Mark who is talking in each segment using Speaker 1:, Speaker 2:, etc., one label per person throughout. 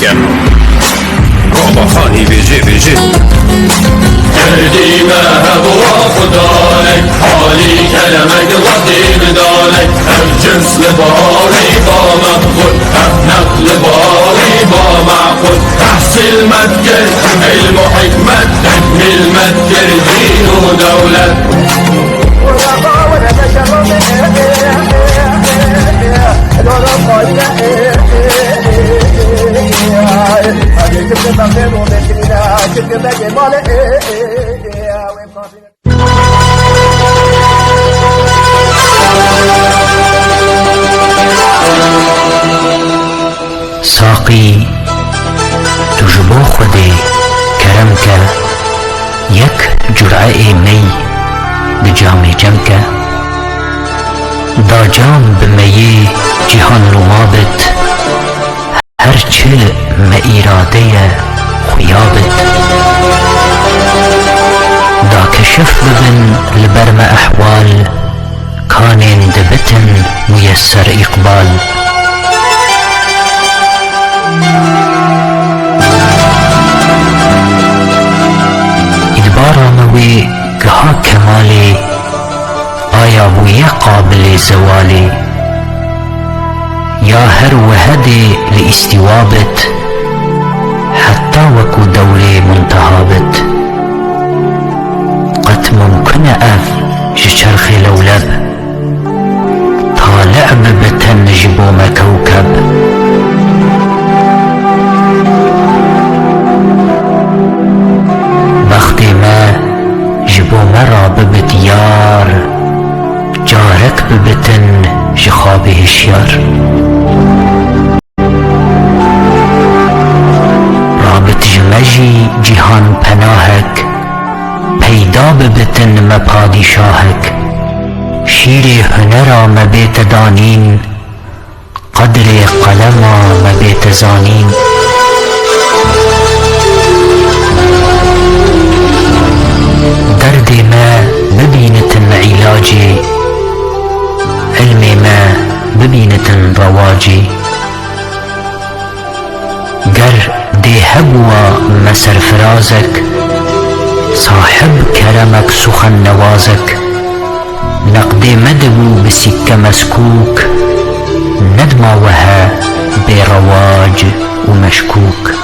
Speaker 1: بگم بابا خانی بجه
Speaker 2: کردی محبوب خدای حالی کلمک وقتی دانه هم جنس لباری با مقبول هم نقل باری با معقول تحصیل مدگر علم و حکمت علمت دین و دولت
Speaker 3: ساقی تو جبو خودی کرم که یک جرعه می ده جام جم که دا جام بمیی جهان نمابت هرچه ما ایراده خویابت دا کشف ببن لبرم احوال کانین دبتن میسر اقبال ادبارا موی گها کمالی آیا بوی قابل زوالی یا هر وهدي لاستوابت حتى وكو دولي منتهابت قد ممكن اف جشرخي لولب طالع ببتن جبوم كوكب بختي ما جبوم راببت يار جارك ببتن جخابه الشيار رابط جمجي جهان پناهك پیدا ببتن ما پادشاهك شیر هنرا ما بيت دانين قدر قلما ما بيت زانين درد ما ببينتن علاجي علم ما ببينتن رواجي گر دي هبوا ما سرفرازك صاحب كرمك سخن نوازك نقد مدبو بسكة مسكوك ندما وها برواج ومشكوك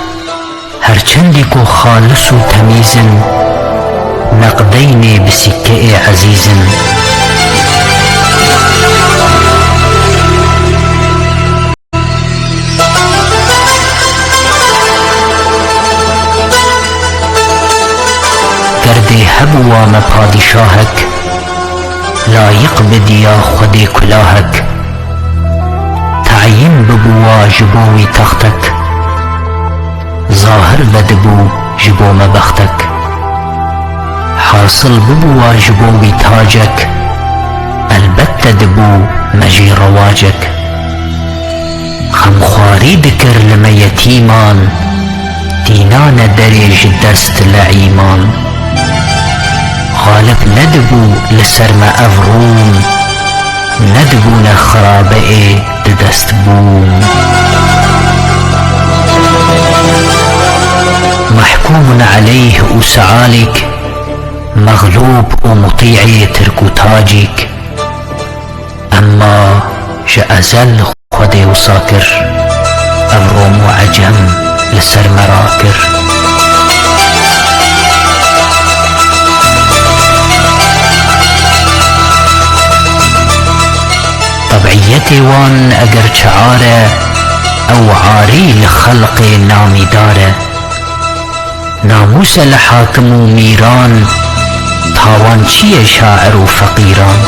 Speaker 3: هرچندكو خالص تميز نقدين بسكة عزيز گردی هبوا ما پادشاهک لایق بدیا خودی کلاهک تعیین ببوا جبوی تختک ظاهر بدبو جبو مبختک حاصل ببوا جبوی تاجک البته دبو مجی رواجک خمخواری دکر لما یتیمان دینان دریج دست لعیمان غالب ندبو لسرما افروم ندبو نخرابئ دست بوم محكوم عليه وسعالك مغلوب ومطيعي تركو تاجك اما جأزل خدي وساكر افروم وعجم لسر مراكر طبعيتي وان اگر شعاره او عاري لخلق نامي داره ناموس لحاكم وميران تاوان چي شاعر وفقيران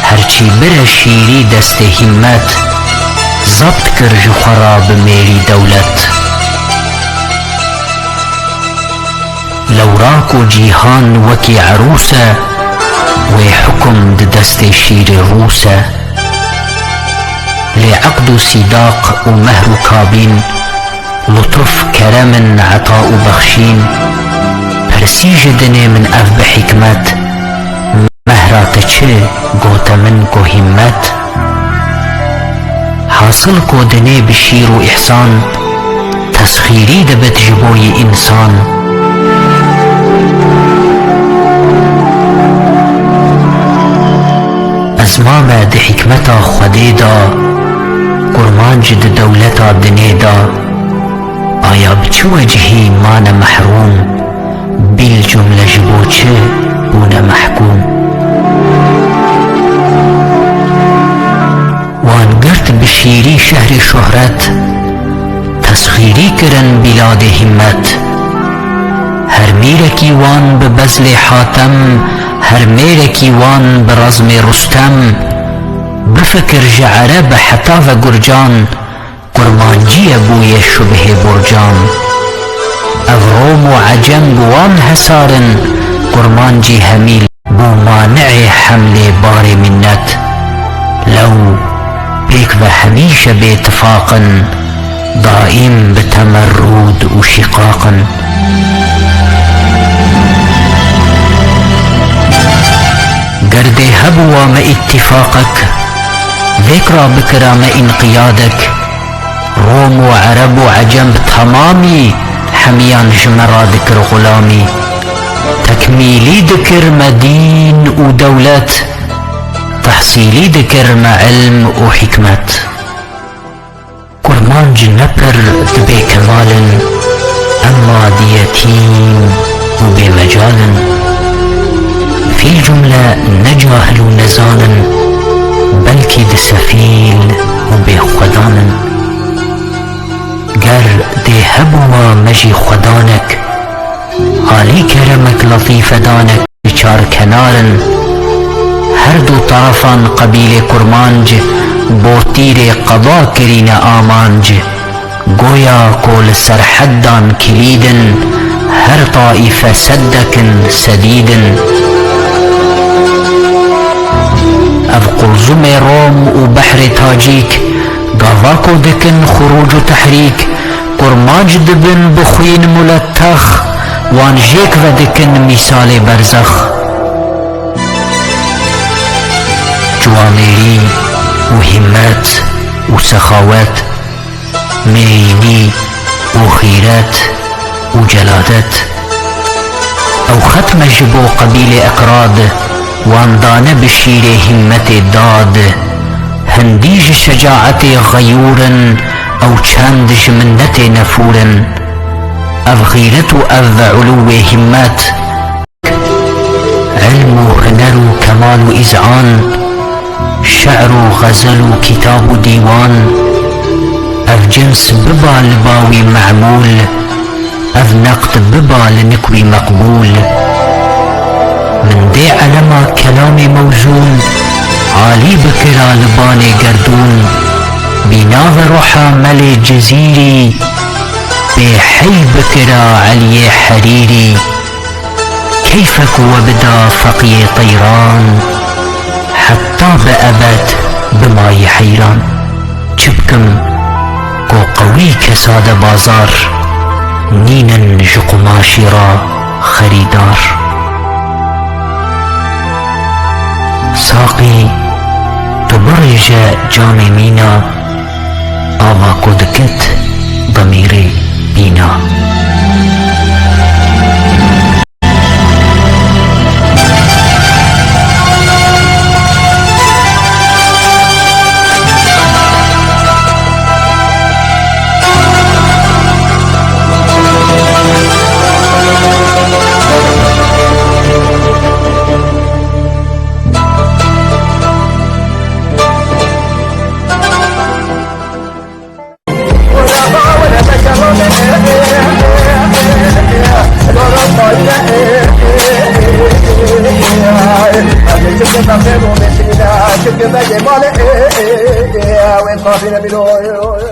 Speaker 3: هرچي بره شيري دست همت ضبط كر خراب ميري دولت لو راكو جيهان وكي عروسة ويحكم دست شير روسة لعقد صداق ومهر كابين لطف كرم عطاء بخشين برسي جدني من اف بحكمت مهرات چه گوت من کو همت واصل كودني بشير وإحسان تسخيري دبت جبوي إنسان أزمامة دي حكمتا خديدا قرمان جد دولتا دنيدا آيا بچو وجهي مانا محروم بالجملة جبوچه بونا محكوم وان قرت بشيري شهر شهرت تسخيري كرن بلاد همت هر ميركي وان ببزل حاتم هر ميركي وان برزم رستم بفكر جعره بحطاف قرجان قرمانجي بويا شبه برجان أغروم وعجم بوان هسارن قرمانجي هميل بو مانع حمل بار منت لو بيك وهميشه باتفاقا دائم بتمرد وشقاقا قرد هبوا ما اتفاقك ذكرى بكرة ما انقيادك روم وعرب وعجم تمامي حميان جمرا ذكر غلامي تكميلي ذكر مدين ودولت تحصيلي ذكر مع علم وحكمة قرمان جنبر دبي كمال أما ديتيم وبمجال في الجملة نجاهل نزانا بلكي دسفيل وبخدانا قر دي هبوا مجي خدانك علي كرمك لطيف دانك بشار كنارن هر دو طرفان قبيل كرمانج بوتير قضا كرين آمانج گویا كول سرحدان كليدن هر طائفة سدكن سديدن اف قلزم روم وبحر تاجيك قاواكو دكن خروج وتحريك قرماج دبن بخوين ملتخ وان جيك ودكن مثال برزخ جواميري وهمات وسخاوات ميريني وخيرات وجلادات او ختم جبو قبيل اقراد وان دان بشير همت داد هنديج شجاعت غيورا او چندش منت نفورا اف غيرت اف علو همات علم وهنر وكمال وإذعان شعر وغزل وكتاب وديوان اف جنس ببا لباوي معمول اف نقد ببا لنكوي مقبول من دي علما كلامي موزون عالي بكرا لباني قردون بناظ روحا ملي جزيري بحي بكرا علي حريري كيفك وبدا فقي طيران حتى بأبد بماي حيران جبكم كو قوي كساد بازار نينا جقماشي را خريدار ساقي تبرج جامي مينا آوا كودكت ضميري بينا
Speaker 4: Che che